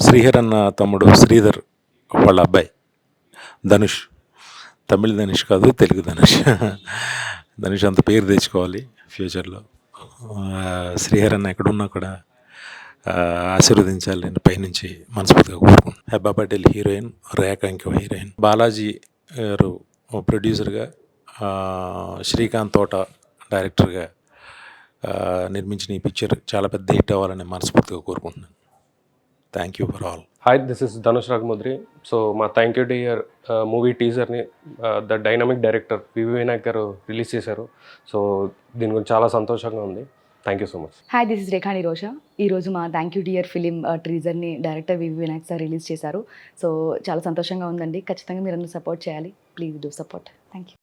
శ్రీహర్ అన్న తమ్ముడు శ్రీధర్ వాళ్ళ అబ్బాయి ధనుష్. తమిళ ధనుష్ కాదు, తెలుగు ధనుష్. ధనుష్ అంత పేరు తెచ్చుకోవాలి ఫ్యూచర్లో. శ్రీహర్ అన్న ఎక్కడున్నా కూడా ఆశీర్వదించాలి నేను పైనుంచి మనస్ఫూర్తిగా కోరుకుంటున్నాను. హెబ్బా పటేల్ హీరోయిన్, రేఖ ఇంకో హీరోయిన్, బాలాజీ గారు ప్రొడ్యూసర్గా, శ్రీకాంత్ తోట డైరెక్టర్గా నిర్మించిన ఈ పిక్చర్ చాలా పెద్ద హిట్ అవ్వాలని మనస్ఫూర్తిగా కోరుకుంటున్నాను. Thank you for all. Hi, this is Dhanush Raghamodri. So మా థ్యాంక్ యూ డియర్ మూవీ టీజర్ని the dynamic director V V Vinayak గారు రిలీజ్ చేశారు. సో దీని గురించి చాలా సంతోషంగా ఉంది. Thank you so much. Hi, this is Rekhani Rosha. ఈరోజు మా థ్యాంక్ యూ డియర్ ఫిలిం టీజర్ని director V V Vinayak sir release చేశారు. సో చాలా సంతోషంగా ఉందండి. ఖచ్చితంగా మీరు అందరూ సపోర్ట్ చేయాలి. Please do support. Thank you.